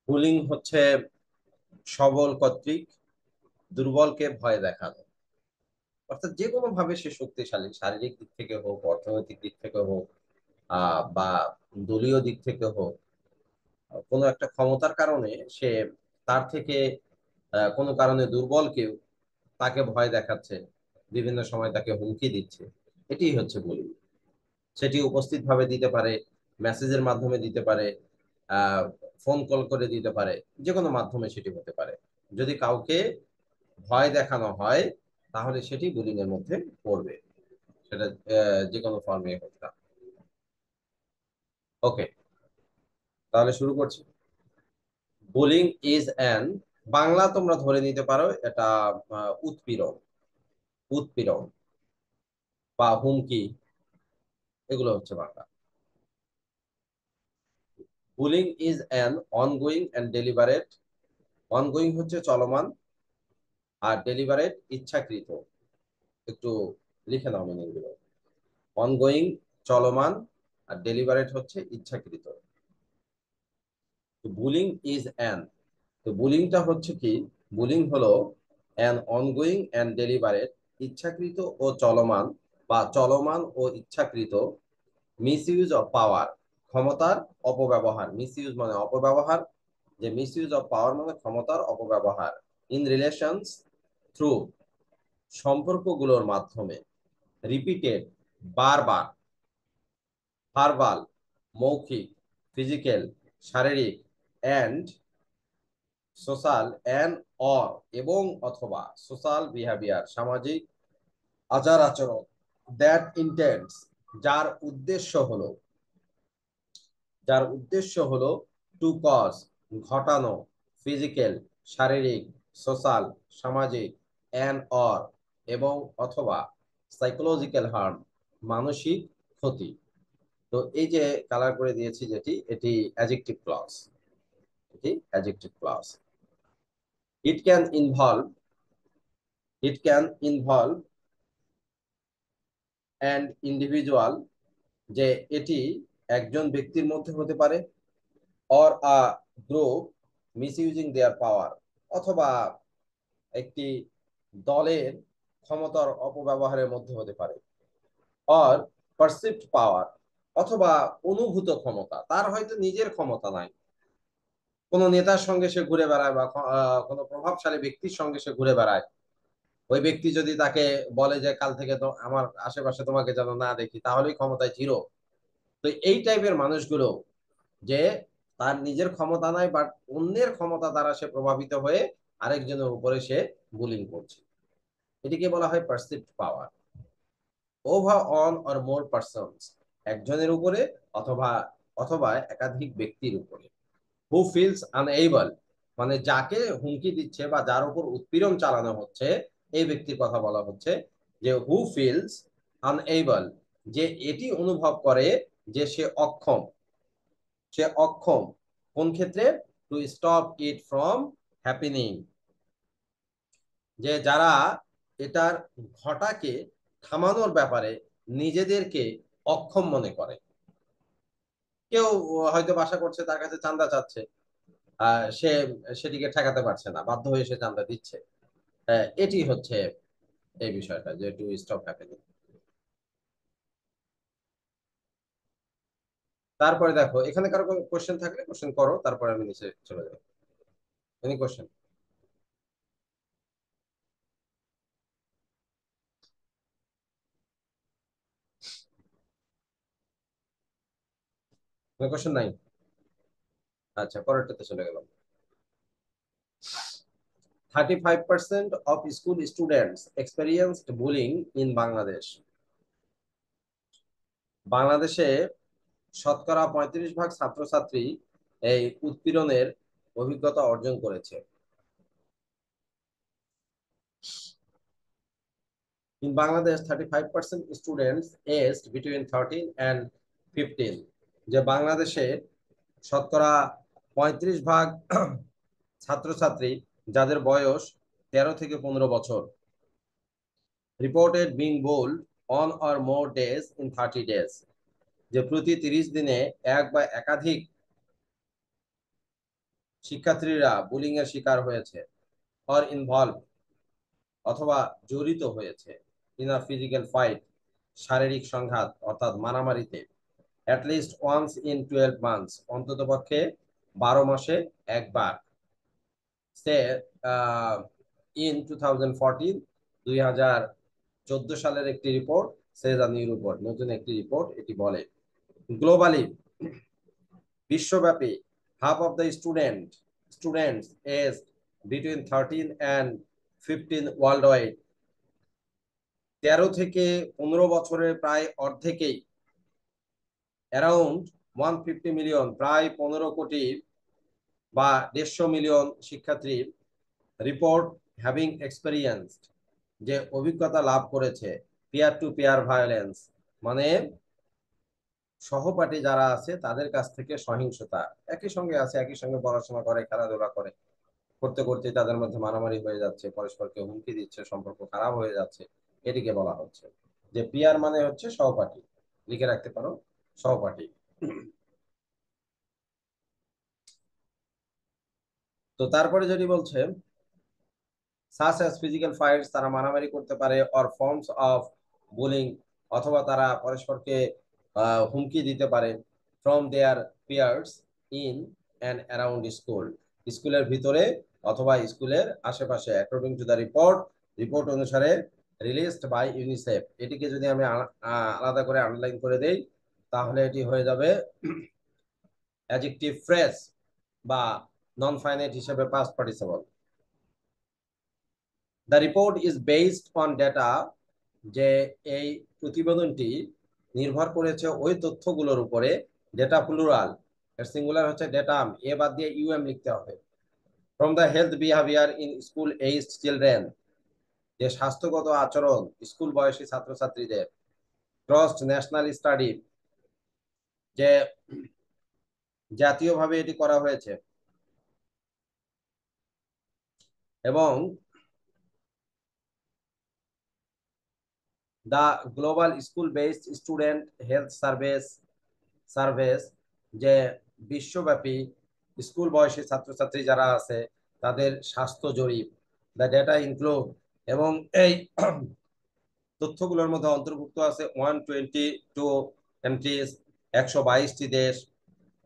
Bullying হচ্ছে সবল কর্তৃক দুর্বলকে ভয় দেখানো, অর্থাৎ যে কোনো ভাবে সে শক্তিশালী, শারীরিক দিক থেকে হোক, অর্থনৈতিক দিক থেকে হোক, বা দলীয় দিক থেকে হোক, কোনো একটা ক্ষমতার কারণে সে তার থেকে কোনো কারণে দুর্বল কেউ তাকে ভয় দেখাচ্ছে, বিভিন্ন সময় তাকে হুমকি দিচ্ছে, এটি হচ্ছে বুলিং। সেটি উপস্থিত ভাবে দিতে পারে, মেসেজের মাধ্যমে দিতে পারে, ফোন কল করে দিতে পারে, যে কোনো মাধ্যমে সেটি হতে পারে। যদি কাউকে ভয় দেখানো হয় তাহলে সেটি বুলিং এর মধ্যে পড়বে, সেটা যে কোনো ফর্মে হোক না। ওকে, তাহলে শুরু করছি। বুলিং ইজ অ্যান, বাংলা তোমরা ধরে নিতে পারো এটা উৎপীড়ন, উৎপীড়ন বা হুমকি, এগুলো হচ্ছে Bangla. Bullying is an ongoing and deliberate, ongoing হচ্ছে চলমান, আর ডেলিবারেট ইচ্ছাকৃত। একটু লিখে নাও মিনিং গুলো। অনগোয়িং চলমান, আর ডেলিবারেট হচ্ছে ইচ্ছাকৃত। তো বুলিং ইজ অ্যান, তো বুলিংটা হচ্ছে কি, বুলিং হলো অ্যান অনগোয়িং অ্যান্ড ডেলিবারেট, ইচ্ছাকৃত ও চলমান বা চলমান ও ইচ্ছাকৃত মিসইউজ অফ পাওয়ার, ক্ষমতার অপব্যবহার। মিসইউজ মানে অপব্যবহার, যে মিসইউজ অফ পাওয়ার মানে ক্ষমতার অপব্যবহার। ইন রিলেশনস, থ্রু সম্পর্কগুলোর মাধ্যমে। রিপিটেড বারবার, ভার্বাল মৌখিক, ফিজিক্যাল শারীরিক, অ্যান্ড সোশ্যাল অ্যান্ড অর এবং অথবা সোশ্যাল বিহেভিয়ার সামাজিক আচার আচরণ, দ্যাট ইন্টেন্স যার উদ্দেশ্য হলো, যার উদ্দেশ্য হলো টু কজ ঘটানো, ফিজিক্যাল শারীরিক, সোশ্যাল সামাজিক, অ্যান্ড অর এবং অথবা সাইকোলজিক্যাল হার্ম মানসিক ক্ষতি। তো এই যে কালার করে দিয়েছি যেটি, এটি অ্যাডজেক্টিভ ক্লজ, এটি adjective clause. It can involve, it can involve and individual, যে এটি একজন ব্যক্তির মধ্যে হতে পারে, অর আ গ্রুপ মিসইউজিং দেয়ার পাওয়ার, অথবা একটি দলের ক্ষমতার অপব্যবহারের মধ্যে হতে পারে, অর পারসিভড পাওয়ার, অথবা অনুভূত ক্ষমতা, তার হয়তো নিজের ক্ষমতা নাই, কোনো নেতার সঙ্গে সে ঘুরে বেড়ায় বা কোনো প্রভাবশালী ব্যক্তির সঙ্গে সে ঘুরে বেড়ায়, ওই ব্যক্তি যদি তাকে বলে যে কাল থেকে তো আমার আশেপাশে তোমাকে যেন না দেখি, তাহলেই ক্ষমতায় চির। তো এই টাইপের মানুষগুলো, যে তার নিজের ক্ষমতা নাই বাট অন্যের ক্ষমতা দ্বারা সে প্রভাবিত হয়ে আরেকজনের উপরে সে বুলিং করছে, এটিকে বলা হয় perceived power. Over on or more persons, একজনের উপরে অথবা অথবা একাধিক ব্যক্তির উপরে। হু ফিলস আনএবল, মানে যাকে হুমকি দিচ্ছে বা যার উপর উৎপীড়ন চালানো হচ্ছে, এই ব্যক্তির কথা বলা হচ্ছে, যে হু ফিলস আনএবল, যে এটি অনুভব করে যে সে অক্ষম, সে অক্ষম কোন ক্ষেত্রে, to stop it from happening, যে যারা এটার ঘটাকে থামানোর ব্যাপারে নিজেদেরকে অক্ষম মনে করে। কেউ হয়তো বাসা করছে, তার কাছে চাঁদা চাচ্ছে, সে সেটিকে ঠেকাতে পারছে না, বাধ্য হয়ে সে চাঁদা দিচ্ছে। এটি হচ্ছে এই বিষয়টা, যে টু স্টপ হ্যাপেনিং। তারপরে দেখো, এখানে কারো কোনো কোশ্চেন থাকলে কোশ্চেন করো, তারপরে আমি নিচে চলে যাবো। Any question? কোনো কোশ্চেন নাই? আচ্ছা, পরেরটাতে চলে গেলাম। 35% of school students experienced bullying in Bangladesh. বাংলাদেশে শতকরা 35% ছাত্রছাত্রী এই উৎপীড়নের অভিজ্ঞতা অর্জন করেছে। In Bangladesh, 35% students aged between 13 and 15, যে বাংলাদেশে শতকরা 35% ছাত্রছাত্রী যাদের বয়স 13 থেকে 15 বছর, reported being bold on or more days in 30 days, যে প্রতি 30 দিনে এক বা একাধিক শিক্ষার্থীরা বুলিং এর শিকার হয়েছে, অর ইনভলভ অথবা জড়িত হয়েছে, ইন আ ফিজিক্যাল ফাইট, শারীরিক সংঘাত অর্থাৎ মারামারিতে, at least once in 12 months, অন্ততপক্ষে 12 মাসে একবার। সে ইন 2014, 2014 সালের একটি report, says a new report, নতুন একটি রিপোর্ট এটি বলে। গ্লোবালি, বিশ্বব্যাপী, half of the students age between 13 and 15 worldwide, 13 থেকে 15 বছরের প্রায় অর্ধেকেই, অ্যারাউন্ড 150 মিলিয়ন, প্রায় 15 কোটি বা 150 মিলিয়ন শিক্ষার্থী, রিপোর্ট হ্যাভিং এক্সপেরিয়েন্সড, যে অভিজ্ঞতা লাভ করেছে, পিয়ার টু পিয়ার ভায়োলেন্স, মানে সহপাঠী যারা আছে তাদের কাছ থেকে সহিংসতা। একই সঙ্গে আছে, একই সঙ্গে পড়াশোনা করে, খেলাধুলা করে, করতে করতে তাদের মধ্যে মারামারি হয়ে যাচ্ছে, পরস্পরকে হুমকি দিচ্ছে, সম্পর্ক খারাপ হয়ে যাচ্ছে, এটিকে বলা হচ্ছে। যে পিয়ার মানে হচ্ছে সহপাঠী, লিখে রাখতে পারো, সহপাঠী। তো তারপরে যদি বলছে সাচ অ্যাজ ফিজিক্যাল ফাইটস, তারা মারামারি করতে পারে, অর ফর্মস অফ বুলিং, অথবা তারা পরস্পরকে হুমকি দিতে পারে, from their peers in and around school, স্কুলের ভিতরে অথবা স্কুলের আশেপাশে, অ্যাকর্ডিং টু দ্য রিপোর্ট অনুসারে, রিলিজড বাই ইউনিসেফ। এটিকে যদি আমি আলাদা করে আন্ডারলাইন করে দেই, তাহলে এটি হয়ে যাবে অ্যাডজেক্টিভ ফ্রেজ বা নন ফাইনাইট হিসেবে past participle. The report is based on data, যে এই প্রতিবেদনটি নির্ভর করেছে ওই তথ্যগুলোর উপরে। ডেটা প্লুরাল, এর সিঙ্গুলার হচ্ছে ডেটাম, এ বাদ দিয়ে ইউএম লিখতে হবে। From the health behaviour in school aged children, যে স্বাস্থ্যগত আচরণ স্কুল বয়সী ছাত্রছাত্রীদের। ক্রসড ন্যাশনাল স্টাডি, যে জাতীয়ভাবে এটি করা হয়েছে। এবং the global school based student health surface, যে বিশ্বব্যাপী স্কুল বয়সী ছাত্রছাত্রী যারা আছে তাদের স্বাস্থ্য জরিপ। দ্য ডেটা ইনক্লুড, এবং এই তথ্যগুলোর মধ্যে অন্তর্ভুক্ত আছে 122 কান্ট্রিজ, 122টি দেশ,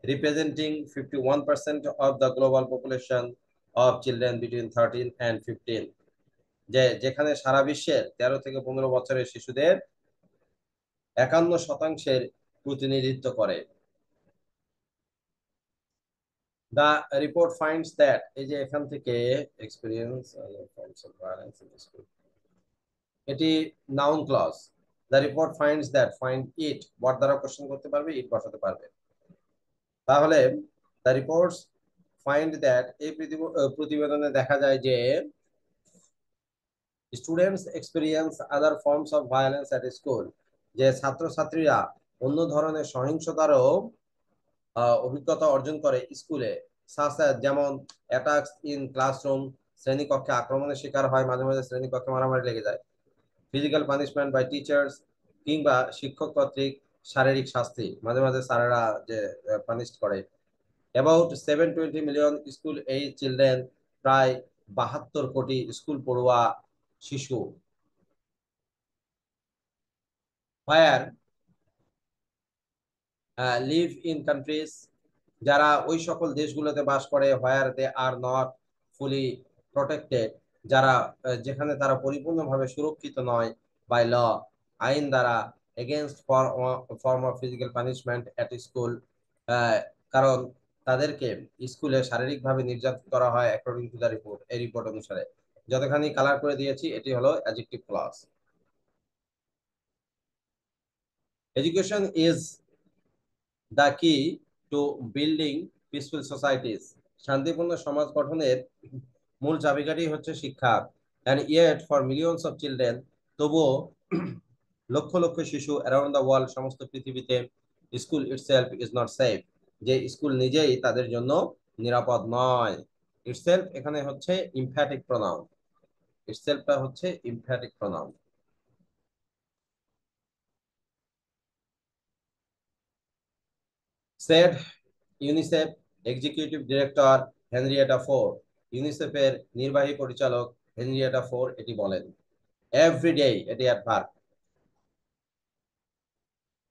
representing 51% of the global population of children between 13 and 15, যেখানে সারা বিশ্বের 13 থেকে 15 বছরের শিশুদের 51% প্রতিনিধিত্ব করে। দ্য রিপোর্ট ফাইন্ডস দ্যাট, এই যে এখান থেকে এক্সপিরিয়েন্স, এটি noun clause. The report finds that, find it, বট দ্বারা কোশ্চেন করতে পারবে, ইট বসাতে পারবে। তাহলে দ্য রিপোর্টস ফাইন্ড দ্যাট, এই প্রতিবেদনে দেখা যায় যে students experience other forms of violence at school, যে ছাত্রছাত্রীরা অন্য ধরনের সহিংসতারও অভিজ্ঞতা অর্জন করে স্কুলে। যেমন অ্যাটাকস ইন ক্লাসরুম, শ্রেণীকক্ষে আক্রমণের শিকার হয়, মাঝে মাঝে শ্রেণীকক্ষে মারামারি লেগে যায়। ফিজিক্যাল পানিশমেন্ট বাই টিচার্স, কিংবা শিক্ষক কর্তৃক শারীরিক শাস্তি, মাঝে মাঝে স্যারেরা যে পানিশ করে। About 720 million school age children, প্রায় 72 কোটি স্কুল পড়ুয়া শিশু। ফায়ার লিভ ইন কান্ট্রিজ, যারা ওই সকল দেশগুলোতে বাস করে, হোয়ার দে আর নট ফুলি প্রটেক্টেড, যারা যেখানে তারা পরিপূর্ণভাবে সুরক্ষিত নয়, বাই ল, আইন দ্বারা, against form of physical punishment at school, কারণ তাদেরকে স্কুলে শারীরিকভাবে নির্যাতন করা হয়, অ্যাকর্ডিং টু দ্য রিপোর্ট, এই রিপোর্ট অনুসারে। যতখানি কালার করে দিয়েছি এটি হলো adjective clause. Education is the key to building peaceful societies, শান্তিপূর্ণ সমাজ গঠনের মূল চাবিকাঠি হচ্ছে শিক্ষা। And yet for millions of children, তবুও লক্ষ লক্ষ শিশু অ্যারাউন্ড দ্য ওয়ার্ল্ড, সমস্ত পৃথিবীতে, school itself is not safe, যে স্কুল নিজেই তাদের জন্য নিরাপদ নয়। ইটসেলফ এখানে হচ্ছে ইমফ্যাটিক প্রনাউন, ইটসেলফটা হচ্ছে emphatic pronoun. Said UNICEF executive director Henrietta Ford, ইউনিসেফের নির্বাহী পরিচালক হেনরিয়েটা ফোর্ড এটি বলেন। এভরিডে, এটি অ্যাডভার্ব,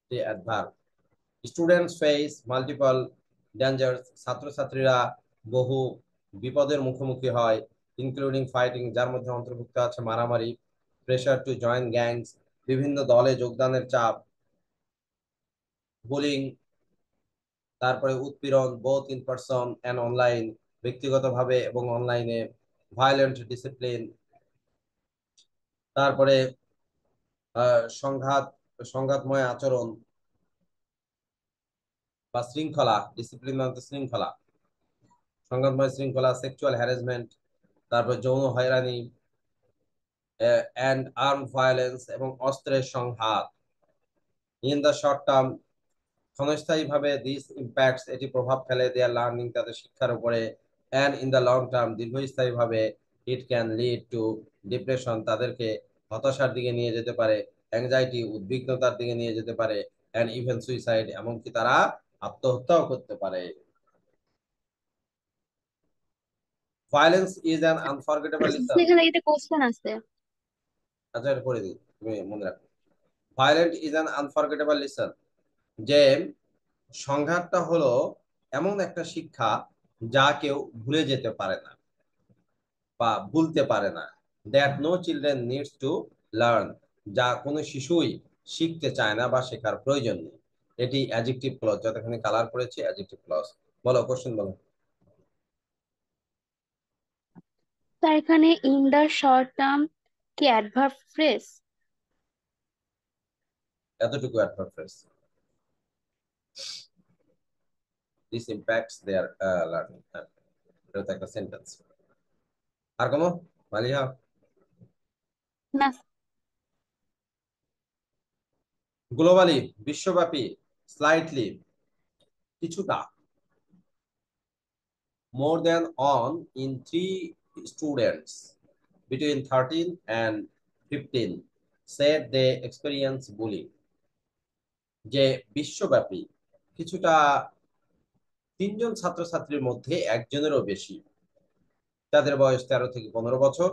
এটি adverb. Students face multiple dangers, ছাত্রছাত্রীরা বহু বিপদের মুখোমুখি হয়, ইনক্লুডিং ফাইটিং, যার মধ্যে অন্তর্ভুক্ত আছে মারামারি, প্রেশার টু জয়েন গ্যাংস, বিভিন্ন দলে যোগদানের চাপ, বুলিং, তারপরে উৎপীড়ন, both in person and online, ব্যক্তিগতভাবে এবং অনলাইনে, ভায়োলেন্ট ডিসিপ্লিন, তারপরে সংঘাত, সংঘাতময় আচরণ বা শৃঙ্খলা, ডিসিপ্লিন মানে শৃঙ্খলা, সংঘাতময় শৃঙ্খলা, সেক্সুয়াল হ্যারাসমেন্ট, তারপর যৌন হয়রানি, অ্যান্ড আর্ম ভায়োলেন্স এবং অস্ত্রের সংঘাত। ইন দ্য শর্ট টার্ম, ক্ষণস্থায়ীভাবে দিস ইম্প্যাক্টস, এটি প্রভাব ফেলে দেয়ার লার্নিং, তাদের শিক্ষার উপরে। And in the long term, দীর্ঘস্থায়ীভাবে it can lead to depression, তাদেরকে হতাশার দিকে নিয়ে যেতে পারে, অ্যাংজাইটি, উদ্বিগ্নতার দিকে নিয়ে যেতে পারে, অ্যান্ড ইভেন সুইসাইড, এমনকি তারা আত্মহত্যাও করতে পারে। Violence is an unforgettable lesson. এখানে একটা কোশ্চেন আছে। আচ্ছা, এটা পড়ে দিই, তুমি মনে রাখো। Violent is an unforgettable lesson, যে সংঘাতটা হলো এমন একটা শিক্ষা যা কেউ ভুলে যেতে পারে না বা ভুলতে পারে না। That no children needs to learn, যা কোনো শিশুই শিখতে চায় না বা শেখার প্রয়োজন নেই। এটি অ্যাডজেক্টিভ ক্লজ, যতখানি কালার করেছি অ্যাডজেক্টিভ ক্লজ। বলো, কোশ্চেন বলো। তার এখানে ইন দা শর্ট টার্ম কি অ্যাডভার্ব ফ্রেজ? এতটুকু adverb phrase. This impacts their learning. হ্যাঁ, এটা তো একটা সেন্টেন্স। আর কোনো, মালিহা? না। গ্লোবালি, বিশ্বব্যাপী, স্লাইটলি, কিছুটা, more than one in three students between 13 and 15 said they experience bullying, যে বিশ্বব্যাপী কিছুটা, তিনজন ছাত্রছাত্রীর মধ্যে একজনেরও বেশি, তাদের বয়স 13 থেকে 15 বছর,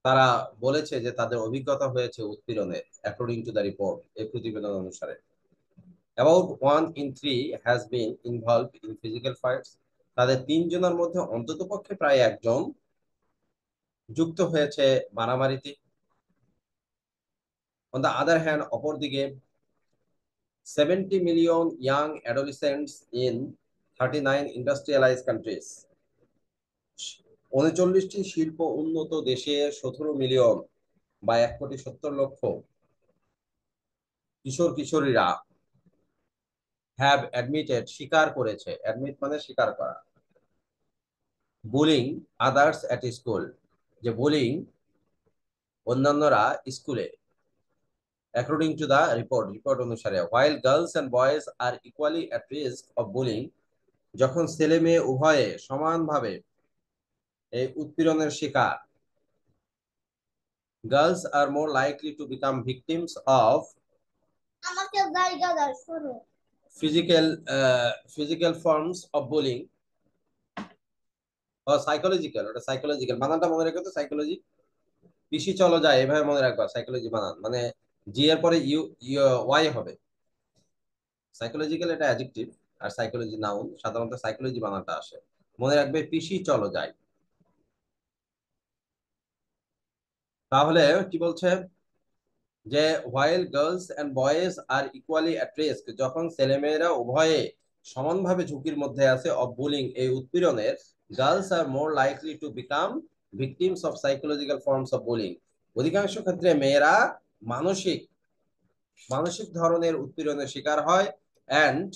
তারা বলেছে যে তাদের অভিজ্ঞতা হয়েছে উৎপীড়নের, অ্যাকর্ডিং টু দ্য রিপোর্ট, এই প্রতিবেদন অনুসারে। About 1 in 3 has been involved in physical fights, তাদের তিনজনের মধ্যে অন্ততপক্ষে প্রায় একজন যুক্ত হয়েছে মারামারিতে। অন দ্য আদার হ্যান্ড, অপরদিকে 70 million young adolescents in 39 industrialise countries, 39টি শিল্প উন্নত দেশে 17 মিলিয়ন বা 1,70,00,000 কিশোর কিশোরীরা হ্যাভ অ্যাডমিটেড, স্বীকার করেছে, অ্যাডমিট মানে স্বীকার করা, বুলিং আদার্স অ্যাট স্কুল, যে বুলিং অন্যান্যরা স্কুলে, according to the report, report অনুসারে। While girls and boys are equally at risk of bullying, যখন ছেলে মেয়ে উভয়ে সমানভাবে এই উৎপীড়নের শিকার, girls are more likely to become victims of physical physical forms of bullying, psychological, ওটা সাইকোলজিক্যাল, বানানটা মনে রেখো তো, সাইকোলজি, পিসি চলো যায়, এভাবে মনে রাখবা, সাইকোলজি বানান মানে জি এর পরে ইউ, ওয়াই হবে। সাইকোলজিক্যাল এটা অ্যাডজেক্টিভ, আর সাইকোলজি নাউন, সাধারণত সাইকোলজি বানানটা আসে। মনে রাখবে পিসি চলো যায়। তাহলে কি বলছে, যে while girls and boys are equally at risk, যখন ছেলেমেয়েরা উভয়ে সমানভাবে ঝুঁকির মধ্যে আছে অফ বুলিং, এই উৎপীড়নের, girls are more likely to become victims of psychological forms of bullying, অধিকাংশ ক্ষেত্রে মেয়েরা মানসিক মানসিক ধরনের উৎপীড়নের শিকার হয়, and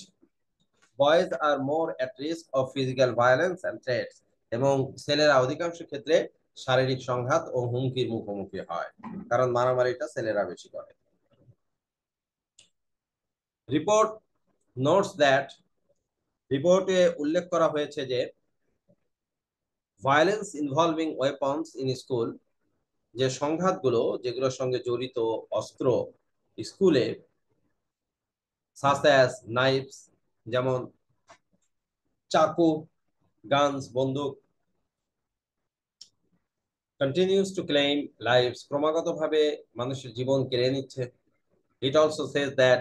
boys are more at risk of physical violence and threats, এবং ছেলেরা অধিকাংশ ক্ষেত্রে শারীরিক সংঘাত ও হুমকির মুখোমুখি হয়, কারণ মারামারিটা ছেলেরা বেশি করে। রিপোর্ট নোটস দ্যাট, রিপোর্টে উল্লেখ করা হয়েছে যে violence involving weapons in school, যে সংঘাতগুলো যেগুলোর সঙ্গে জড়িত অস্ত্র স্কুলে, সাচ অ্যাজ নাইফস, যেমন চাকু, গানস, বন্দুক। কন্টিনিউস টু ক্লেম লাইভস, ক্রমাগতভাবে মানুষের জীবন কেড়ে নিচ্ছে। ইট অলসো সেজ দ্যাট,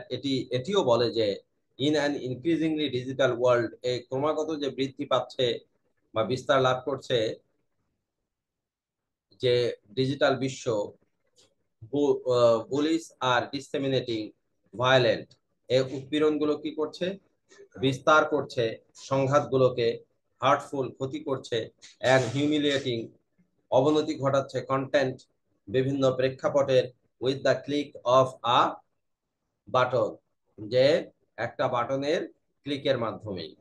এটিও বলে যে in an increasingly digital world, এই ক্রমাগত যে বৃদ্ধি পাচ্ছে বা বিস্তার লাভ করছে যে ডিজিটাল বিশ্ব, পুলিশ আর ডিসেমিনেটিং ভায়োলেন্ট, এই উৎপীড়নগুলো কি করছে, বিস্তার করছে, সংঘাতগুলোকে হার্টফুল, ক্ষতি করছে, অ্যান্ড হিউমিলিয়েটিং, অবনতি ঘটাচ্ছে কন্টেন্ট বিভিন্ন প্রেক্ষাপটের, with the click of a button, যে একটা বাটনের ক্লিকের মাধ্যমেই।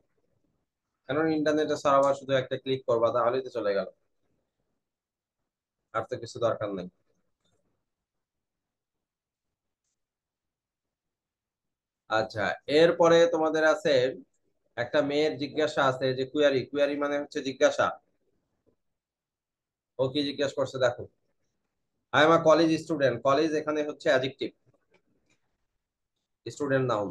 কারণ ইন্টারনেটে সার্ভার শুধু একটা ক্লিক করবা তাহলেই তো চলে গেল, আর তো কিছু দরকার নেই। আচ্ছা, এরপরে তোমাদের আছে একটা মেয়ের জিজ্ঞাসা আছে, যে কুয়ারি, কুয়ারি মানে হচ্ছে জিজ্ঞাসা। ও কি জিজ্ঞাসা করছে দেখো। I am a college student, college এখানে হচ্ছে adjective, student noun.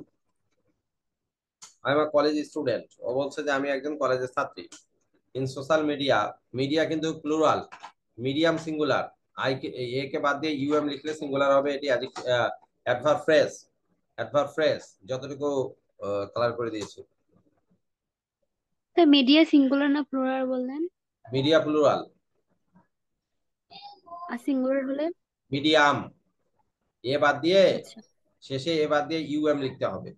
I am a college student, ও বলছে যে আমি একজন কলেজের ছাত্রী। ইন সোশ্যাল মিডিয়া, মিডিয়া কিন্তু প্লুরাল, মিডিয়াম সিঙ্গুলার, আই কে, এ কে বাদ দিয়ে ইউএম লিখলে সিঙ্গুলার হবে, এটি অ্যাডভার্ব ফ্রেজ, অ্যাডভার্ব ফ্রেজ যতটুকু কালার করে দিয়েছি। তা মিডিয়া সিঙ্গুলার না প্লুরাল বললেন? মিডিয়া প্লুরাল, আর সিঙ্গুলার হলে? মিডিয়াম, এ বাদ দিয়ে, আচ্ছা। শেষে এ বাদ দিয়ে ইউএম লিখতে হবে।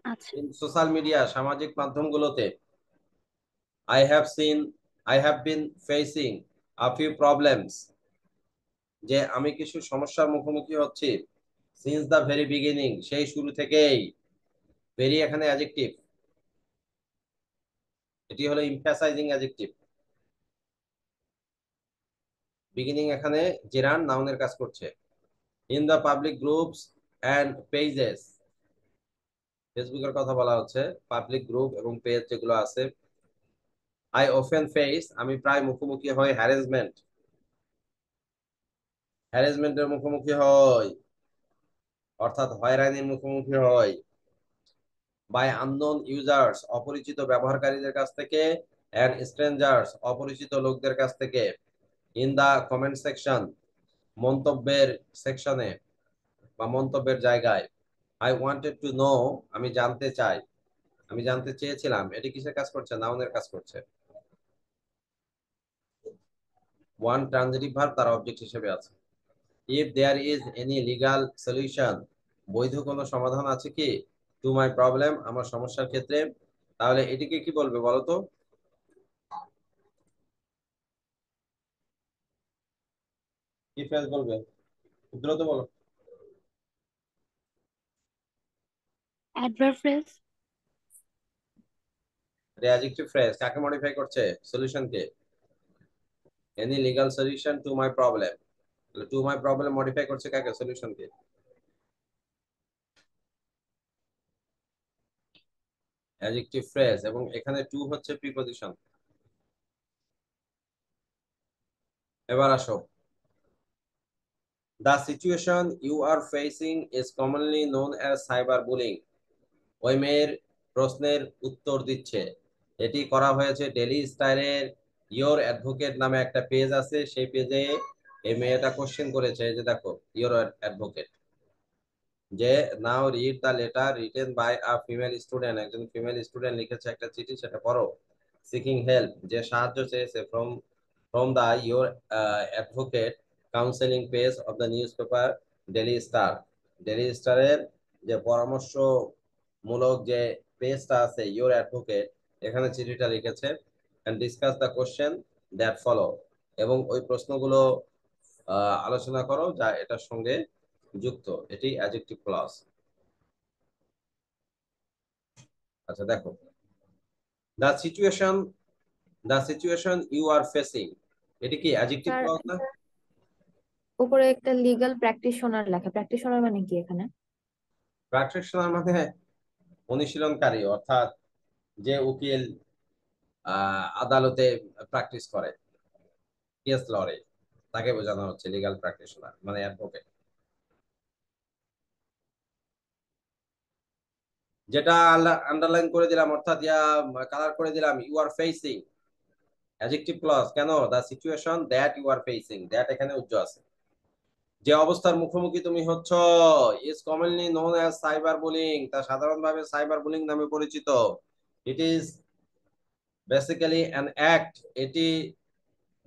আচ্ছা। সোশ্যাল মিডিয়া, সামাজিক মাধ্যমগুলোতে, I have seen, I have been facing a few problems, যে আমি কিছু সমস্যার মুখোমুখি হচ্ছি, সিন্স দ্য ভেরি বিগিনিং, সেই শুরু থেকেই। ভেরি এখানে অ্যাডজেক্টিভ, এটি হলো ইমফ্যাসাইজিং অ্যাডজেক্টিভ। বিগিনিং এখানে জেরান নাউনের কাজ করছে। In the public groups and pages, ফেসবুকের কথা বলা হচ্ছে, পাবলিক গ্রুপ এবং পেজ যেগুলো আছে। আই অফেন ফেস, আমি প্রায় মুখোমুখি হই হ্যারাসমেন্ট, হ্যারাসমেন্টের মুখোমুখি হই, অর্থাৎ হয়রানির মুখোমুখি হই। বাই আননোন ইউজার্স, অপরিচিত ব্যবহারকারীদের কাছ থেকে, অ্যান্ড স্ট্রেঞ্জার্স, অপরিচিত লোকদের কাছ থেকে। ইন দা কমেন্ট সেকশন, মন্তব্যের সেকশনে বা মন্তব্যের জায়গায়। আই ওয়ান্টেড টু নো, আমি জানতে চাই, আমি জানতে চেয়েছিলাম, এটি কিসের কাজ করছে, নাউনের কাজ করছে। ওয়ান ট্রানজিটিভ ভার্ব তার অবজেক্ট হিসেবে আছে। If there is any legal solution, বৈধ কোনো সমাধান আছে কি, টু মাই প্রবলেম, আমার সমস্যার ক্ষেত্রে, তাহলে এটিকে কি বলবে বলো তো, কি ফ্রেজ বলবে, দ্রুত বলো। Adverb phrase. অ্যাডজেক্টিভ ফ্রেজ কাকে মডিফাই করছে, solution K. Any legal solution to my problem, to my problem modify করছে কাকে, সলিউশন কে। অ্যাডজেক্টিভ ফ্রেজ, এবং এখানে টু হচ্ছে প্রিপজিশন। এবার আসো, the situation you are facing is commonly known as cyber bullying, ওই মেয়ের প্রশ্নের উত্তর দিচ্ছে, এটি করা হয়েছে ডেলি স্টাইলের ইয়োর অ্যাডভোকেট নামে একটা পেজ আছে, সেই পেজে এই মেয়েটা কোশ্চেন করেছে, যে দেখো ইয়োর অ্যাডভোকেট, যে now read the letter written by a female student, একজন ফিমেল স্টুডেন্ট লিখেছে একটা চিঠি, সেটা পড়ো। সিকিং হেল্প, যে সাহায্য চেয়েছে, from from the your advocate counselling page of the news paper daily star, daily স্টারের যে পরামর্শমূলক যে পেজটা আছে ইয়োর অ্যাডভোকেট, এখানে চিঠিটা লিখেছে। And discuss the question that follow, এবং ওই প্রশ্নগুলো আলোচনা করো যা এটার সঙ্গে যুক্ত, এটি অ্যাডজেক্টিভ ক্লজ। আচ্ছা দেখো, the situation, the situation you are facing, এটি কি অ্যাডজেক্টিভ স্যার, ক্লজ না? উপরে একটা লিগ্যাল প্র্যাকটিশনার লেখা, প্র্যাকটিশনার মানে কি এখানে? প্র্যাকটিশনার মানে অনুশীলনকারী, অর্থাৎ যে উকিল আদালতে প্র্যাকটিস করে, কেস লড়ে, তাকে বোঝানো হচ্ছে লিগ্যাল প্র্যাকটিশনার মানে অ্যাডভোকেট। যেটা আন্ডারলাইন করে দিলাম, অর্থাৎ কালার করে দিলাম, you are facing, adjective clause. কেন? The situation that you are facing, that এখানে উজ্জ্ব আছে। যে অবস্থার মুখোমুখি তুমি হচ্ছ is commonly known as cyber bullying, তা সাধারণভাবে সাইবার বুলিং নামে পরিচিত। It is basically an act, এটি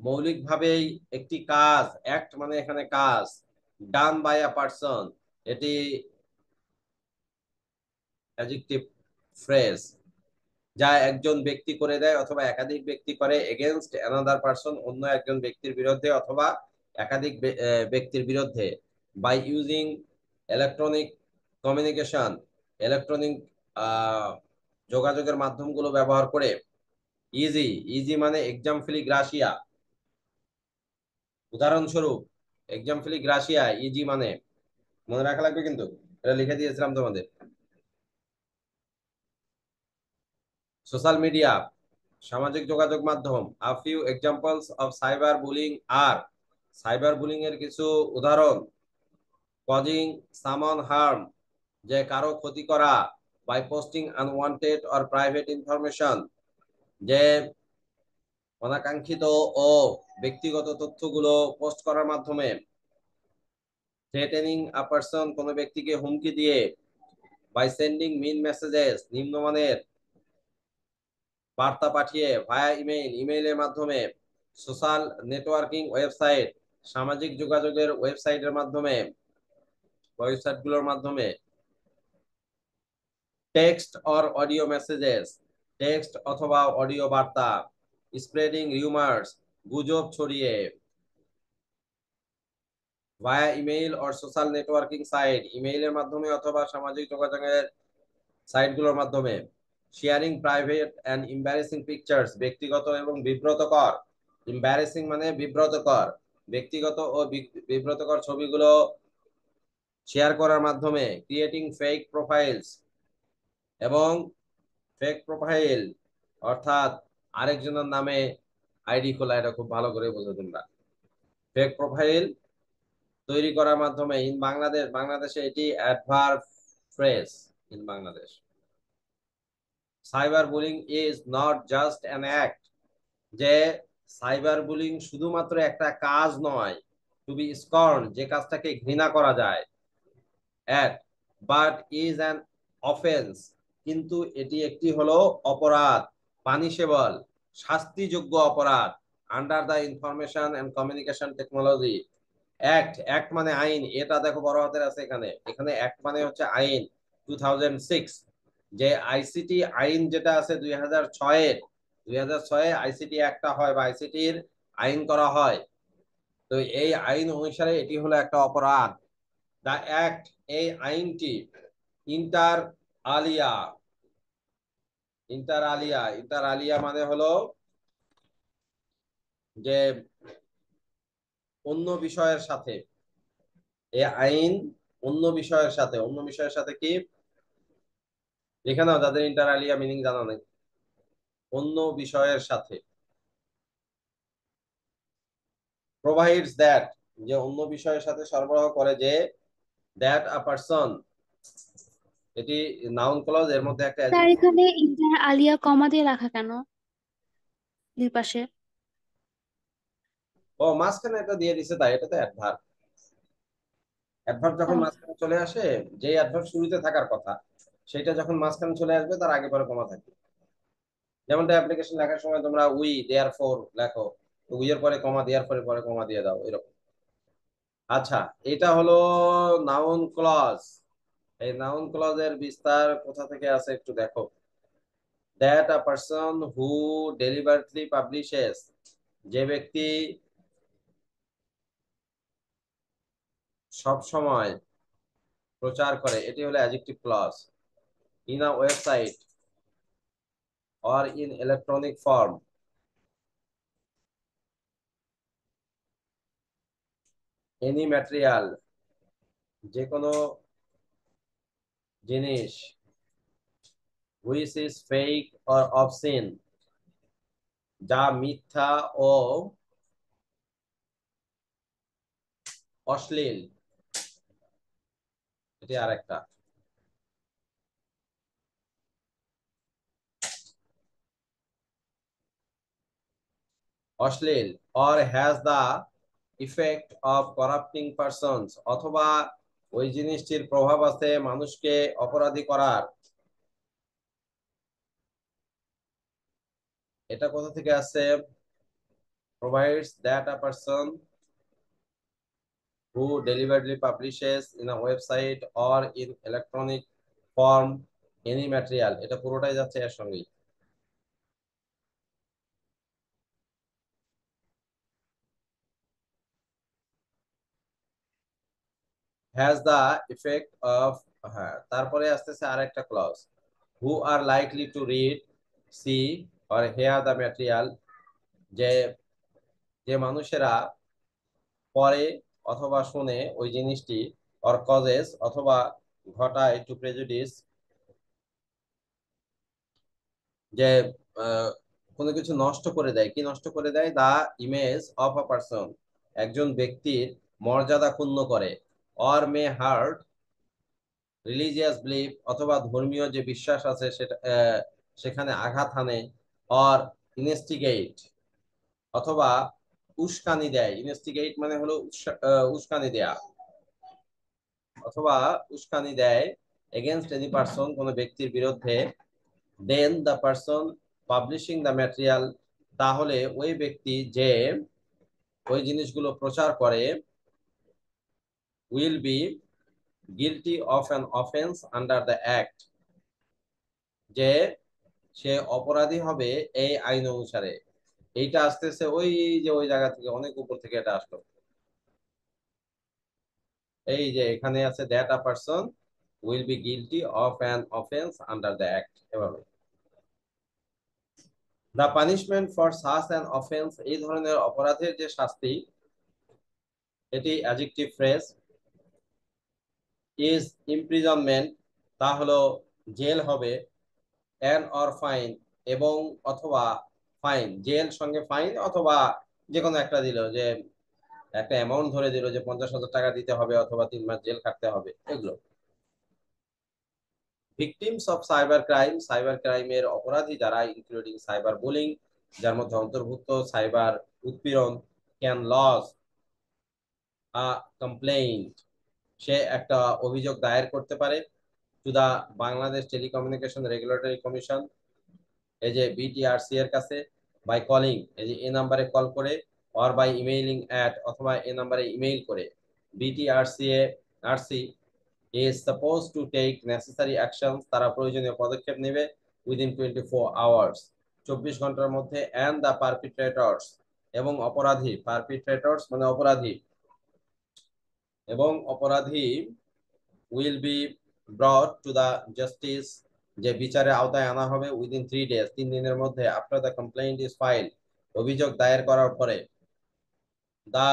মৌলিকভাবেই একটি কাজ। অ্যাক্ট মানে এখানে কাজ। ডান বাই আ পারসন, এটি অ্যাডজেক্টিভ ফ্রেজ, যা একজন ব্যক্তি করে দেয় অথবা একাধিক ব্যক্তি করে এগেনস্ট অ্যানাদার পারসন, অন্য একজন ব্যক্তির বিরুদ্ধে অথবা একাধিক ব্যক্তির বিরুদ্ধে। By using electronic communication, electronic যোগাযোগের মাধ্যমগুলো ব্যবহার করে। ইজি, ইজি মানে এক্সাম্পলি গ্রাসিয়া, উদাহরণস্বরূপ। এক্সাম্পলি গ্রাসিয়া, ইজি মানে, মনে রাখা লাগবে কিন্তু, এটা লিখে দিয়েছিলাম তোমাদের। সোশ্যাল মিডিয়া, সামাজিক যোগাযোগ মাধ্যম। A few examples of cyber bullying are, cyber bullying এর কিছু উদাহরণ। কজিং সামন হার্ম, যে কারো ক্ষতি করা। By posting unwanted or private information, যে অনাকাঙ্ক্ষিত ও ব্যক্তিগত তথ্যগুলো পোস্ট করার মাধ্যমে। থ্রেটেনিং আ পারসন, কোনো ব্যক্তিকে হুমকি দিয়ে। বাই সেন্ডিং মিন মেসেজেস, নিম্নমানের বার্তা পাঠিয়ে। ভায়া ইমেইল, ইমেইলের মাধ্যমে। সোশ্যাল নেটওয়ার্কিং ওয়েবসাইট, সামাজিক যোগাযোগের ওয়েবসাইটের মাধ্যমে, ওয়েবসাইটগুলোর মাধ্যমে। Text or audio messages, text অথবা অডিও বার্তা। স্প্রেডিং রিউমার্স, গুজব ছড়িয়ে। Via email or social networking site, ইমেইলের মাধ্যমে অথবা সামাজিক যোগাযোগের সাইটগুলোর মাধ্যমে। Sharing private and embarrassing pictures, ব্যক্তিগত এবং বিব্রতকর। এম্বারেসিং মানে বিব্রতকর, ব্যক্তিগত ও বিব্রতকর ছবিগুলো শেয়ার করার মাধ্যমে। ক্রিয়েটিং ফেক প্রোফাইলস, এবং ফেক প্রোফাইল অর্থাৎ আরেকজনের নামে আইডি খোলা, এটা খুব ভালো করে বোঝো তোমরা। ফেক প্রোফাইল তৈরি করার মাধ্যমে। ইন বাংলাদেশ, বাংলাদেশে এটি adverb phrase. In Bangladesh, cyber bullying is not just an act, যে সাইবার বুলিং শুধুমাত্র একটা কাজ নয়, টু বি স্কর্ন, যে কাজটাকে ঘৃণা করা যায়, at, but is an offence, কিন্তু এটি একটি হলো অপরাধ, পানিশেবল, শাস্তিযোগ্য অপরাধ, under the information and communication technology act. Act মানে আইন, এটা দেখো বড় হাতের আছে এখানে, এখানে অ্যাক্ট মানে হচ্ছে আইন। 2006, যে আইসিটি আইন যেটা আছে 2006-এর, 2006-এ আইসিটি একটা হয় বা আইসিটির আইন করা হয়। তো এই আইন অনুসারে এটি হলো একটা অপরাধ। দ্য অ্যাক্ট, এই আইনটি। Inter alia, inter alia, inter alia মানে হলো যে অন্য বিষয়ের সাথে। এই আইন অন্য বিষয়ের সাথে, অন্য বিষয়ের সাথে কি লিখে নাও যাদের ইন্টার আলিয়া মিনিং জানা নেই। অন্য বিষয়ের সাথে। প্রোভাইডস দ্যাট, যে অন্য বিষয়ের সাথে সরবরাহ করে, যে দ্যাট আ পারসন, এটি নাউন ক্লজ, এর মধ্যে একটা স্যার অ্যাডজেক্টিভ। এখানে ইন্টার আলিয়া কমা দিয়ে রাখা কেন দুই পাশে? ও মাঝখানে এটা দিয়ে দিছে, তাই এটা তো অ্যাডভার্ব। অ্যাডভার্ব যখন ও, মাঝখানে চলে আসে, যে অ্যাডভার্ব শুরুতে থাকার কথা সেটা যখন মাঝখানে চলে আসবে, তার আগে পরে কমা থাকবে। যেমনটা অ্যাপ্লিকেশন লেখার সময় তোমরা উই দেয়ার ফোর লেখো, তো উই এর পরে কমা, দেয়ার পরে পরে কমা দিয়ে দাও, এরকম। আচ্ছা, এটা হলো নাউন ক্লজ। এই নাউন ক্লজের বিস্তার কোথা থেকে আছে একটু দেখো। That a person who deliberately publishes, যে ব্যক্তি সব সময় প্রচার করে, এটি হলো adjective clause. In a website or in electronic form, any material, যে কোনো জিনিস। Which is fake or obscene, যা মিথ্যা ও অশ্লীল, এটি আরেকটা। অশ্লীল, or has the effect of corrupting persons, অথবা ওই জিনিসটির প্রভাব আছে মানুষকে অপরাধী করার। এটা কোথা থেকে আসছে? provides that a person who deliberately publishes in a website or in electronic form any material, এটা পুরোটাই যাচ্ছে এর সঙ্গেই। has the effect of, হ্যাঁ তারপরে আসতেছে আরেকটা clause, who are likely to read, see or hear the material, যে যে মানুষেরা পড়ে অথবা শুনে ওই জিনিসটি, or causes অথবা ঘটায় to prejudice, যে কোনো কিছু নষ্ট করে দেয়। কি নষ্ট করে দেয়? দা ইমেজ অফ আ পারসন, একজন ব্যক্তির মর্যাদা ক্ষুণ্ণ করে। Or may heart religious belief, অথবা ধর্মীয় যে বিশ্বাস আছে সেটা সেখানে আঘাত হানে। অর ইনস্টিগেট, অথবা উস্কানি দেয়। ইনস্টিগেট মানে হলো উস্কানি দেয়া, অথবা উস্কানি দেয় এগেনস্ট এনি পারসন, কোনো ব্যক্তির বিরুদ্ধে। Then the person publishing the material, তাহলে ওই ব্যক্তি যে ওই জিনিসগুলো প্রচার করে, will be guilty of an offence under the act, যে সে অপরাধী হবে এই আইন অনুসারে। এইটা আসতেছে ওই যে ওই জায়গা থেকে অনেক উপর থেকে এটা আসলো। এই যে এখানে আছে that a person will be guilty of an offence under the act, এভাবে। The punishment for such an offence, এই ধরনের অপরাধের যে শাস্তি, এটি অ্যাডজেক্টিভ ফ্রেজ। ইজ ইমপ্রিজনমেন্ট, তা হলো জেল হবে। অ্যান অর ফাইন, এবং অথবা ফাইন, জেল সঙ্গে ফাইন, অথবা যে কোনো একটা দিল, যে একটা অ্যামাউন্ট ধরে দিল যে 50,000 টাকা দিতে হবে অথবা 3 মাস জেল খাটতে হবে, এগুলো। Victims of cyber crime, cyber ক্রাইমের অপরাধী যারা, ইনক্লুডিং সাইবার বুলিং, যার মধ্যে অন্তর্ভুক্ত সাইবার উৎপীড়ন, ক্যান লজ আ কমপ্লেইন্ট, সে একটা অভিযোগ দায়ের করতে পারে to the Bangladesh telecommunication regulatory commission, এই যে বিটিআরসি এর কাছে, বাই কলিং, এই যে এই নাম্বারে কল করে, অর বাই ইমেইলিং অ্যাট, অথবা এই নাম্বারে ইমেইল করে। BTRC is supposed to take necessary actions, তারা প্রয়োজনীয় পদক্ষেপ নেবে within 24 hours, 24 ঘন্টার মধ্যে। and the perpetrators, এবং অপরাধী, perpetrators মানে অপরাধী, এবং অপরাধী will be brought to the justice, যে বিচারের আওতায় আনা হবে উইদিন 3 days, 3 দিনের মধ্যে, after the complaint is file, অভিযোগ দায়ের করার পরে। The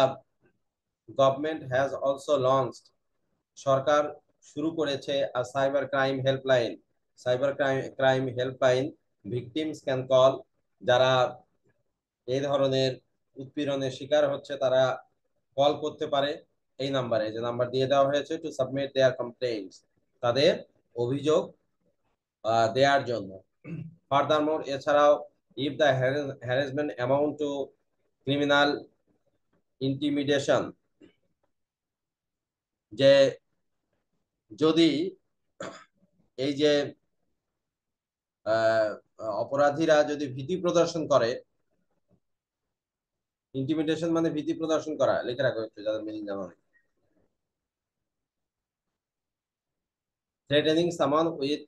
government has also launched, সরকার শুরু করেছে a cyber crime helpline, cyber crime helpline. Victims can call, যারা এই ধরনের উৎপীড়নের শিকার হচ্ছে তারা কল করতে পারে এই নাম্বারে, যে নাম্বার দিয়ে দেওয়া হয়েছে, টু সাবমিট দেয়ার কমপ্লেইন্টস, তাদের অভিযোগ দেওয়ার জন্য। ফার্দারমোর, এছাড়াও, if the harassment amount two criminal intimidation, যে যদি এই যে অপরাধীরা যদি ভীতি প্রদর্শন করে, ইন্টিমিডেশন মানে ভীতি প্রদর্শন করা, লিখে রাখো একটু যাদের মিনিং জানা নেই। থ্রেটেনিং সামান with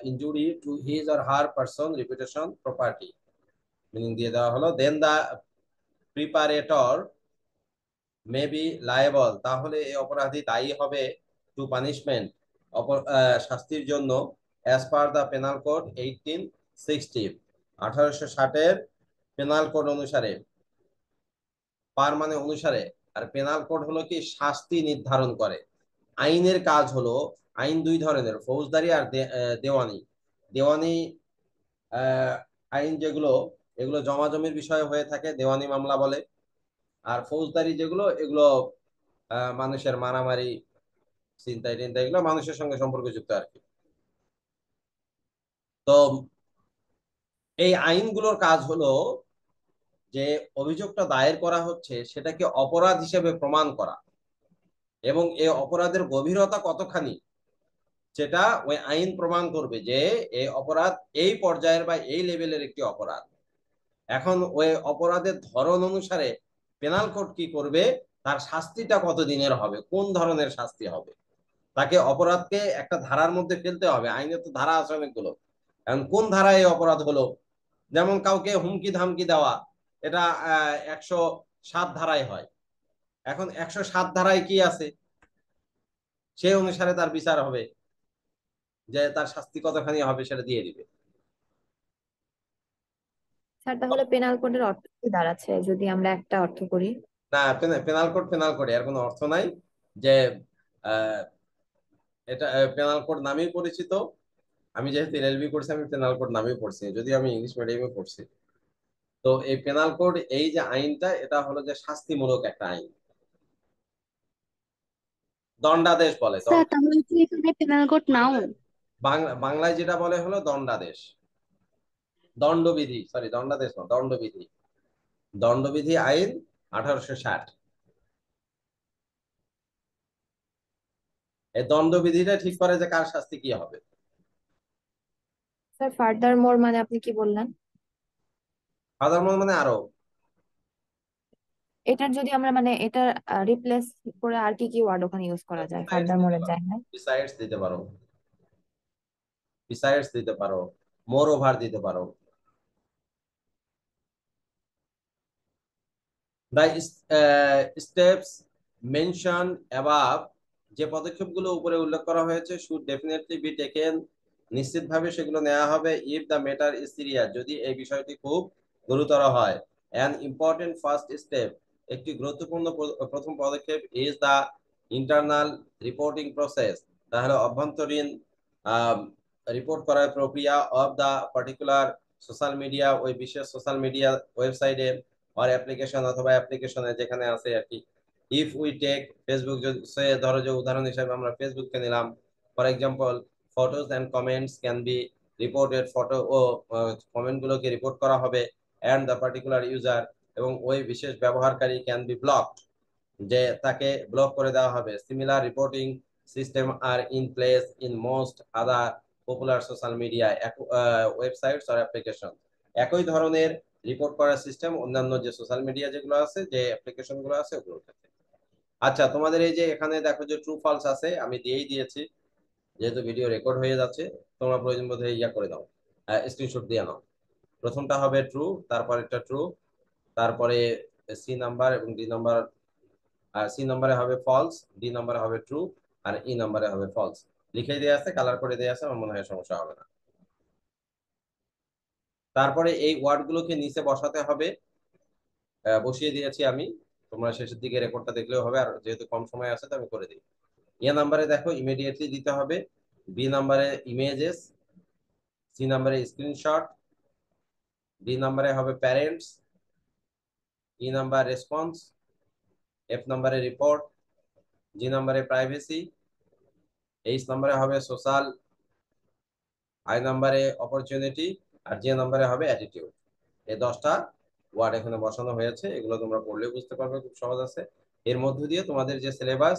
injury to his or her person, reputation, property, meaning দিয়ে দেওয়া হলো। দেন দা প্রিপারেটর মে বি লায়েবল, তাহলে এই অপরাধী দায়ী হবে টু পানিশমেন্ট, শাস্তির জন্য, as per the penal code 1860, 1860-এর পেনাল কোড অনুসারে। পার মানে অনুসারে, আর পেনাল কোড হলো কি শাস্তি নির্ধারণ করে। আইনের কাজ হলো, আইন দুই ধরনের, ফৌজদারি আর দেওয়ানি। দেওয়ানি আইন যেগুলো, এগুলো জমাজমির বিষয়ে হয়ে থাকে, দেওয়ানি মামলা বলে। আর ফৌজদারি যেগুলো, এগুলো মানুষের মারামারি, চিন্তাই টিন্তাই, এগুলো মানুষের সঙ্গে সম্পর্কযুক্ত আর কি। তো এই আইনগুলোর কাজ হলো যে অভিযোগটা দায়ের করা হচ্ছে সেটাকে অপরাধ হিসেবে প্রমাণ করা, এবং এই অপরাধের গভীরতা কতখানি সেটা ওই আইন প্রমাণ করবে যে এই অপরাধ এই পর্যায়ের বা এই লেভেলের একটি অপরাধ। এখন ওই অপরাধের ধরন অনুসারে পেনাল কোড কি করবে, তার শাস্তিটা কত দিনের হবে, কোন ধরনের শাস্তি হবে, তাকে অপরাধকে একটা ধারার মধ্যে ফেলতে হবে। আইনে তো ধারা আছে অনেকগুলো। এখন কোন ধারায় এই অপরাধ হলো, যেমন কাউকে হুমকি ধামকি দেওয়া, এটা 107 ধারায় হয়। এখন 107 ধারায় কি আছে, সেই অনুসারে তার বিচার হবে, যে তার শাস্তি কতখানি হবে সেটা দিয়ে দিবে। স্যার তাহলে পেনাল কোডের অর্থ কি দাঁড়াচ্ছে যদি আমরা একটা অর্থ করি? না, পেনাল কোড এর কোনো অর্থ নাই। যে আহ, এটা পেনাল কোড নামেই পরিচিত। আমি যেহেতু এলএলবি করছি, আমি পেনাল কোড নামেই পড়ছি, যদিও আমি ইংলিশ মিডিয়ামে পড়ছি। তো এই পেনাল কোড, এই যে আইনটা, এটা হলো যে শাস্তিমূলক একটা আইন, দণ্ডাদেশ বলে। স্যার তাহলে কি এখানে পেনাল কোড নাও? বাংলায় যেটা বলে হলো দণ্ডাদেশ, দণ্ডবিধি, সরি দণ্ডাদেশ না, দণ্ডবিধি, দণ্ডবিধি আইন 1860। এই দণ্ডবিধিটা ঠিক করে যে কার শাস্তি কি হবে। স্যার ফার্দার মোর মানে আপনি কি বললেন? সাধারণ মানে আরো, এটার যদি আমরা মানে এটা রিপ্লেস করে আর কি কি ওয়ার্ড ওখানে ইউজ করা যায় ফার্দার মোরের জায়গায়? বিসাইডস দিতে পারো, বিসাইডস দিতে পারো, মোর ওভার দিতে পারো। The steps mentioned above, যে পদক্ষেপগুলো উপরে উল্লেখ করা হয়েছে, should definitely be taken, নিশ্চিতভাবে সেগুলো নেওয়া হবে, if the matter is serious, যদি এই বিষয়টি খুব গুরুতর হয়। an important first step, একটি গুরুত্বপূর্ণ প্রথম পদক্ষেপ is the internal reporting process, তাহলে অভ্যন্তরীণ রিপোর্ট করার প্রক্রিয়া of the particular social media, ওই বিশেষ সোশ্যাল মিডিয়া ওয়েবসাইটে আর অ্যাপ্লিকেশন অথবা অ্যাপ্লিকেশনে যেখানে আছে আর কি। ইফ উই টেক ফেসবুক, সে ধরো যে উদাহরণ হিসেবে আমরা ফেসবুককে নিলাম, for example photos and comments can be reported, photo ও কমেন্ট গুলোকে রিপোর্ট করা হবে, এন্ড দ্য পার্টিকুলার ইউজার, এবং ওই বিশেষ ব্যবহারকারী ক্যান বি ব্লকড, যে তাকে ব্লক করে দেওয়া হবে। Similar reporting system are in place in most other popular social media websites are application, একই ধরনের রিপোর্ট করার সিস্টেম অন্যান্য যে সোশ্যাল মিডিয়া যেগুলো আছে, যে অ্যাপ্লিকেশন গুলো আছে ওগুলোর ক্ষেত্রে। আচ্ছা, তোমাদের এই যে এখানে দেখো যে ট্রু ফলস আছে, আমি দিয়েই দিয়েছি, যেহেতু ভিডিও রেকর্ড হয়ে যাচ্ছে, তোমরা প্রয়োজন বোধ ইয়া করে দাও, স্ক্রিনশট দিয়ে নাও। প্রথমটা হবে ট্রু, তারপর একটা ট্রু, তারপরে সি নাম্বার এবং ডি নাম্বার, সি নাম্বারে হবে ফলস, ডি নাম্বারে হবে ট্রু, আর ই নাম্বারে হবে ফলস। লিখে দিয়ে আছে, কালার করে দিয়ে আছে, আমার মনে হয় সমস্যা হবে না। তারপরে এই ওয়ার্ড গুলোকে নিচে বসাতে হবে, বসিয়ে দিয়েছি আমি, তোমরা শেষের দিকে রেকর্ডটা দেখলেও হবে, আর যেহেতু কম সময় আছে তো আমি করে দিই। এ নাম্বারে দেখো ইমিডিয়েটলি দিতে হবে, বি নাম্বারে ইমেজেস, সি নাম্বারে স্ক্রিনশট, ডি নাম্বারে হবে parents, E number response, F নাম্বারে রিপোর্ট, জি নাম্বারে প্রাইভেসি, এইচ নাম্বারে হবে সোশ্যাল, আই নাম্বারে অপরচুনিটি, আর যে নাম্বারে হবে অ্যাটিটিউড। এই 10টা ওয়ার্ড এখানে বসানো হয়েছে, এগুলো তোমরা পড়লে বুঝতে পারবে, খুব সহজ আছে। এর মধ্য দিয়ে তোমাদের যে সিলেবাস,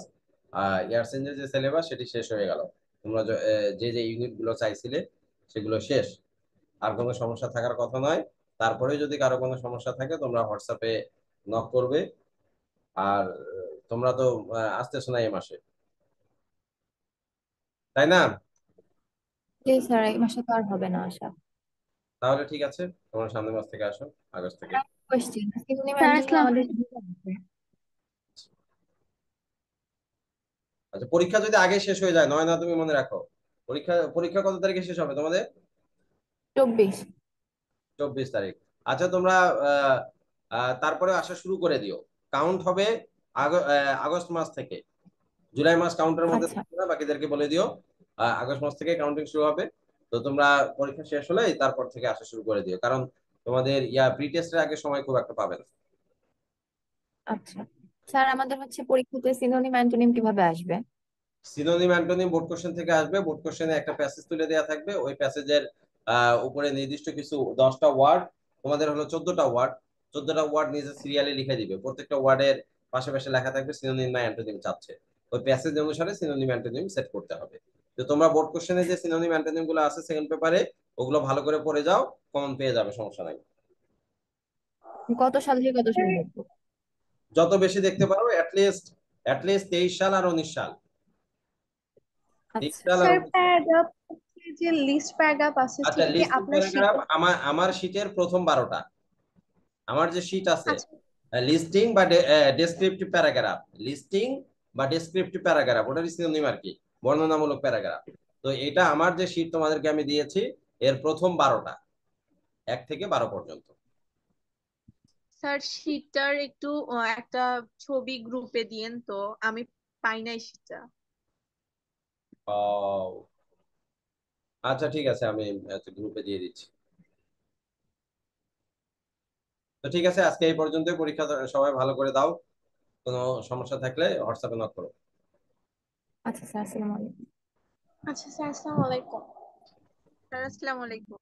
ইয়ারসেঞ্জের যে সিলেবাস, সেটি শেষ হয়ে গেল। তোমরা যে যে ইউনিট গুলো চাইছিলে সেগুলো শেষ, আর কোনো সমস্যা থাকার কথা নয়। তারপরে যদি কারো কোনো সমস্যা থাকে তোমরা হোয়াটসঅ্যাপে নক করবে। আর তোমরা তো আসতেছো না এই মাসে, তাই না? প্লিজ স্যার এই মাসে তো আর হবে না আসা। তাহলে ঠিক আছে, তোমরা সামনের মাস থেকে আসো, আগস্ট থেকে। কোয়েশ্চেন সিনোনিম স্যার অ্যান্টোনিম আসসালামু আমাদের আলাইকুম। কি আছে? আচ্ছা, পরীক্ষা যদি আগে শেষ হয়ে যায়, নয় না, তুমি মনে রাখো, পরীক্ষা পরীক্ষা কত তারিখে শেষ হবে তোমাদের? 24। 24 তারিখ। আচ্ছা, তোমরা আহ, তারপরে আসা শুরু করে দিও। কাউন্ট হবে আগস্ট মাস থেকে। জুলাই মাস কাউন্টের মধ্যে আচ্ছা থাকবে না, বাকিদেরকে বলে দিও আগস্ট মাস থেকে কাউন্টিং শুরু হবে। তো তোমরা পরীক্ষা শেষ হলেই তারপর থেকে আসা শুরু করে দিও, কারণ তোমাদের প্রি টেস্টের আগে সময় খুব একটা পাবে না। আচ্ছা। স্যার আমাদের হচ্ছে পরীক্ষাতে সিনোনিম অ্যান্টোনিম কিভাবে আসবে? সিনোনিম অ্যান্টোনিম বোর্ড কোশ্চেন থেকে আসবে। বোর্ড কোশ্চেনে একটা প্যাসেজ তুলে দেওয়া থাকবে, ওই প্যাসেজের উপরে নির্দিষ্ট কিছু 10টা ওয়ার্ড, তোমাদের হলো 14টা ওয়ার্ড, 14টা ওয়ার্ড নিজে সিরিয়ালি লিখে দিবে, প্রত্যেকটা ওয়ার্ডের পাশে পাশে লেখা থাকবে সিনোনিম না অ্যান্টোনিম চাচ্ছে, ওই প্যাসেজ অনুসারে সিনোনিম অ্যান্টোনিম সেট করতে হবে। তো তোমরা বোর্ড কোশ্চেনে যে সিনোনিম অ্যান্টোনিম গুলো আছে সেকেন্ড পেপারে, ওগুলো ভালো করে পড়ে যাও, কমন পেয়ে যাবে, সমস্যা নাই। কত সাল থেকে কত সাল দেখবো? যত বেশি দেখতে পারো, অ্যাটলিস্ট 23 সাল আর 19 সাল, 23 আচ্ছা। সাল আর স্যার 19 সাল। প্যারাগ্রাফ, যে লিস্ট প্যারাগ্রাফ আছে আচ্ছা, সেটা কি লিস্টিং আপনার প্যারাগ্রাফ শীটে? আমার শীটের প্রথম 12টা, আমার যে শীট আছে, আচ্ছা লিস্টিং বা ডেসক্রিপটিভ প্যারাগ্রাফ, লিস্টিং বা ডেসক্রিপটিভ প্যারাগ্রাফ, ওটারই সিনোনিম আর কি, বর্ণনামূলক প্যারাগ্রাফ। তো এটা আমার যে শীট তোমাদেরকে আমি দিয়েছি, এর প্রথম 12টা, 1 থেকে 12 পর্যন্ত। স্যার শীটটার একটু একটা ছবি গ্রুপে দিয়েন তো, আমি পাই নাই শীটটা। ও, আচ্ছা ঠিক আছে, আমি গ্রুপে দিয়ে দিচ্ছি। তো ঠিক আছে, আজকে এই পর্যন্ত, পরীক্ষা সবাই ভালো করে দাও, কোনো সমস্যা থাকলে হোয়াটসঅ্যাপে নক করো। আচ্ছা স্যার, আসসালামু আলাইকুম। আচ্ছা স্যার, আসসালামু আলাইকুম। স্যার আসসালামু আলাইকুম।